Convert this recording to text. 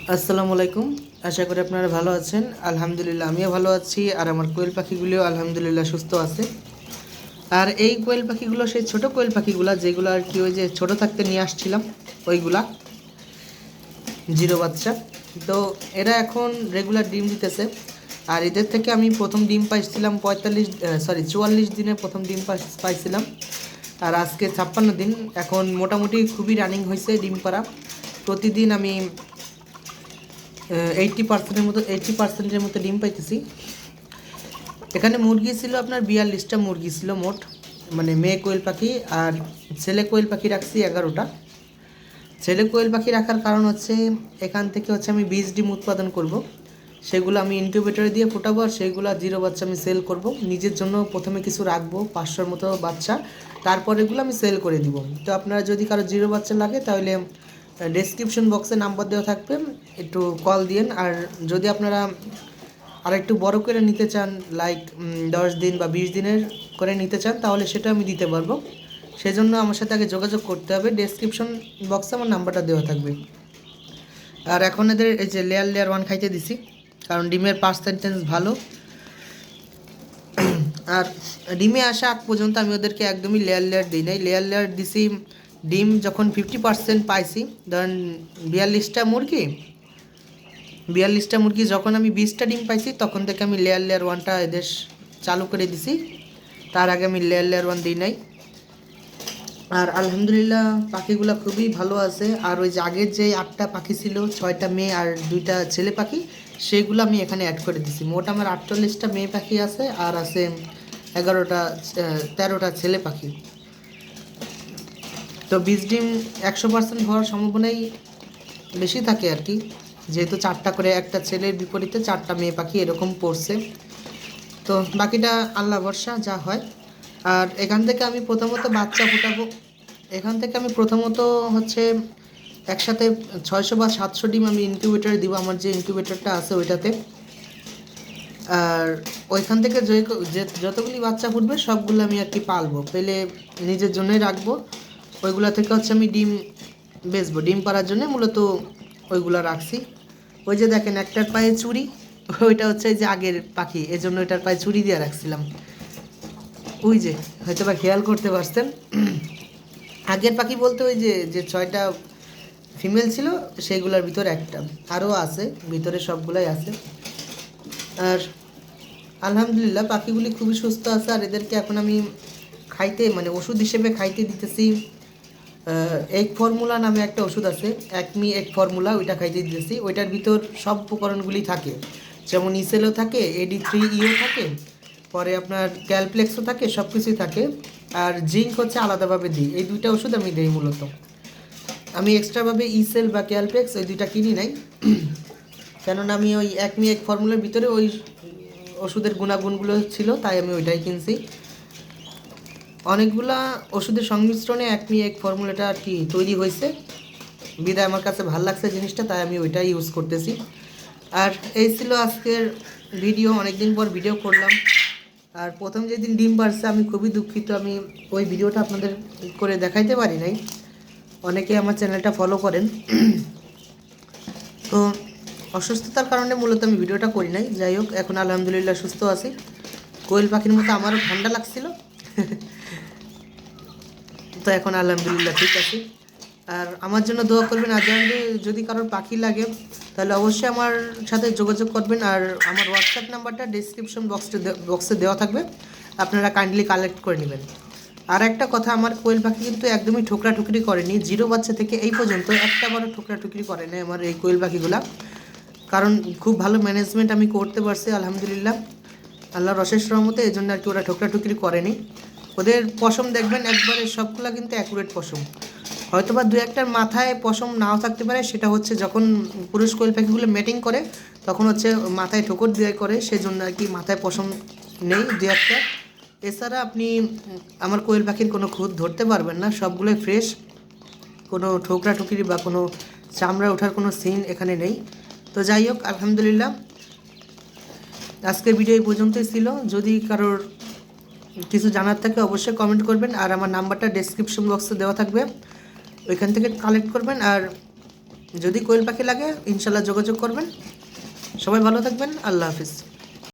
আসসালামু আলাইকুম। আশা করি আপনারা ভালো আছেন। আলহামদুলিল্লাহ আমিও ভালো আছি, আর আমার কোয়েল পাখিগুলিও আলহামদুলিল্লাহ সুস্থ আছে। আর এই কোয়েল পাখিগুলো সেই ছোট কোয়েল পাখিগুলা যেগুলো আর কি ওই যে ছোট থাকতে নিয়ে আসছিলাম, ওইগুলা জিরো বাচ্চা। তো এরা এখন রেগুলার ডিম দিতেছে। আর এদের থেকে আমি প্রথম ডিম পাইছিলাম 44 দিনে প্রথম ডিম পাইছিলাম। আর আজকে 56 দিন। এখন মোটামুটি খুবই রানিং হয়েছে ডিম পাড়া। প্রতিদিন আমি 80%-এর মতো ডিম পাইতেছি। এখানে মুরগি ছিল আপনার 42টা মুরগি ছিল মোট, মানে মেয়ে কোয়েল পাখি। আর ছেলে কোয়েল পাখি রাখছি 11টা। ছেলে কোয়েল পাখি রাখার কারণ হচ্ছে এখান থেকে হচ্ছে আমি বীজ ডিম উৎপাদন করব, সেগুলো আমি ইনকিউবেটরে দিয়ে ফোটাবো, আর সেইগুলো জিরো বাচ্চা আমি সেল করব। নিজের জন্য প্রথমে কিছু রাখবো 500-র মতো বাচ্চা, তারপর এগুলো আমি সেল করে দিব। তো আপনারা যদি কারো জিরো বাচ্চা লাগে তাহলে ডেসক্রিপশন বক্সে নাম্বার দেওয়া থাকবে, একটু কল দিন। আর যদি আপনারা আর একটু বড় করে নিতে চান, লাইক 10 দিন বা 20 দিনের করে নিতে চান, তাহলে সেটা আমি দিতে পারবো। সেজন্য আমার সাথে আগে যোগাযোগ করতে হবে। ডেসক্রিপশন বক্সে আমার নাম্বারটা দেওয়া থাকবে। আর এখন এদের এই যে লেয়ার 1 খাইতে দিছি, কারণ ডিমের পার্সেন্টেজ ভালো। আর ডিমে আসা আগ পর্যন্ত আমি ওদেরকে একদমই লেয়ার দিই নাই। লেয়ার দিছি ডিম যখন 50% পাইছি, ধরেন 42টা মুরগি যখন আমি 20টা ডিম পাইছি, তখন থেকে আমি লেয়ার 1টা এদের চালু করে দিছি। তার আগে আমি লেয়ার 1 দিই নাই। আর আলহামদুলিল্লাহ পাখিগুলো খুবই ভালো আছে। আর ওই যে আগের যে 8টা পাখি ছিল, 6টা মেয়ে আর 2টা ছেলে পাখি, সেগুলো আমি এখানে অ্যাড করে দিছি। মোট আমার 48টা মেয়ে পাখি আছে, আর আছে 13টা ছেলে পাখি। তো বীজ ডিম 100% হওয়ার সম্ভাবনাই বেশি থাকে আর কি, যেহেতু 4টা করে, একটা ছেলের বিপরীতে 4টা মেয়ে পাখি এরকম পড়ছে। তো বাকিটা আল্লাহ ভরসা, যা হয়। আর এখান থেকে আমি প্রথমত বাচ্চা ফোটাবো। এখান থেকে আমি প্রথমত হচ্ছে একসাথে 600 বা 700 ডিম আমি ইনকিউবেটরে দিব, আমার যে ইনকিউবেটরটা আছে ওইটাতে। আর ওইখান থেকে যতগুলি বাচ্চা ফুটবে সবগুলো আমি আর কি পালবো, পেলে নিজের জন্যই রাখবো। ওইগুলা থেকে হচ্ছে আমি ডিম বেচবো, ডিম পাড়ার জন্য মূলত ওইগুলা রাখছি। ওই যে দেখেন একটার পায়ে চুড়ি, ওইটা হচ্ছে যে আগের পাখি, এজন্য ওইটার পায়ে চুড়ি দিয়ে রাখছিলাম। ওই যে হয়তো বা খেয়াল করতে পারছেন। আগের পাখি বলতে ওই যে যে 6টা ফিমেল ছিল, সেইগুলোর ভিতরে একটা আরও আছে, ভিতরে সবগুলাই আছে। আর আলহামদুলিল্লাহ পাখিগুলি খুবই সুস্থ আছে। আর এদেরকে এখন আমি খাইতে, মানে ওষুধ হিসেবে খাইতে দিতেছি এগ ফর্মুলা নামে একটা ওষুধ আছে, একমি এগ ফর্মুলা, ওইটা খাইতে দিতেছি। ওইটার ভিতর সব উপকরণগুলি থাকে, যেমন ইসেলও থাকে, AD3 ইও থাকে, পরে আপনার ক্যালপ্লেক্সও থাকে, সব কিছুই থাকে। আর জিঙ্ক হচ্ছে আলাদাভাবে দিই। এই দুইটা ওষুধ আমি দিই মূলত। আমি এক্সট্রাভাবে ইসেল বা ক্যালপ্লেক্স ওই দুইটা কিনি নাই, কেননা আমি ওই একমি এক ফর্মুলার ভিতরে ওই ওষুধের গুণাগুণগুলো ছিল, তাই আমি ওইটাই কিনছি। অনেকগুলা ওষুধের সংমিশ্রণে একমি এক ফর্মুলাটা আর কি তৈরি হয়েছে, বিদায় আমার কাছে ভালো লাগছে জিনিসটা, তাই আমি ওইটাই ইউজ করতেছি। আর এই ছিল আজকের ভিডিও। অনেক দিন পর ভিডিও করলাম। আর প্রথম যেদিন ডিম পারছে আমি খুবই দুঃখিত, আমি ওই ভিডিওটা আপনাদের করে দেখাইতে পারি নাই। অনেকে আমার চ্যানেলটা ফলো করেন, তো অসুস্থতার কারণে মূলত আমি ভিডিওটা করি নাই। যাই হোক, এখন আলহামদুলিল্লাহ সুস্থ আছি। কোয়েল পাখির মতো আমারও ঠান্ডা লাগছিল, তো এখন আলহামদুলিল্লাহ ঠিক আছে। আর আমার জন্য দোয়া করবেন। আর যদি কারোর পাখি লাগে তাহলে অবশ্যই আমার সাথে যোগাযোগ করবেন। আর আমার হোয়াটসঅ্যাপ নাম্বারটা ডিসক্রিপশন বক্সে দেওয়া থাকবে, আপনারা কাইন্ডলি কালেক্ট করে নেবেন। আর একটা কথা, আমার কোয়েল পাখি কিন্তু একদমই ঠুকরি করেনি। জিরো বাচ্চা থেকে এই পর্যন্ত একটা বড় ঠুকরি করে না আমার এই কোয়েল পাখিগুলা, কারণ খুব ভালো ম্যানেজমেন্ট আমি করতে পারছি আলহামদুলিল্লাহ, আল্লাহর অশেষ রহমতে। এই জন্য আর কি ওরা ঠুকরি করেনি। ওদের পশম দেখবেন একবারে সবগুলা কিন্তু অ্যাকুরেট পশম। হয়তোবা দু একটার মাথায় পশম নাও থাকতে পারে, সেটা হচ্ছে যখন পুরুষ কোয়েল পাখিগুলো ম্যাটিং করে তখন হচ্ছে মাথায় ঠোকর দিয়ে করে, সেজন্য আর কি মাথায় পশম নেই দু একটা। এছাড়া আপনি আমার কোয়েল পাখির কোনো খুঁত ধরতে পারবেন না, সবগুলোই ফ্রেশ, কোনো ঠুকরি বা কোনো চামড়া ওঠার কোনো সিন এখানে নেই। তো যাই হোক, আলহামদুলিল্লাহ আজকের ভিডিও এই পর্যন্তই ছিল। যদি কারোর কিছু জানার থাকে অবশ্যই কমেন্ট করবেন। আর আমার নাম্বারটা ডেসক্রিপশন বক্সে দেওয়া থাকবে, ওইখান থেকে কালেক্ট করবেন। আর যদি কোয়েল পাখি লাগে ইনশাল্লাহ যোগাযোগ করবেন। সবাই ভালো থাকবেন, আল্লাহ হাফিজ।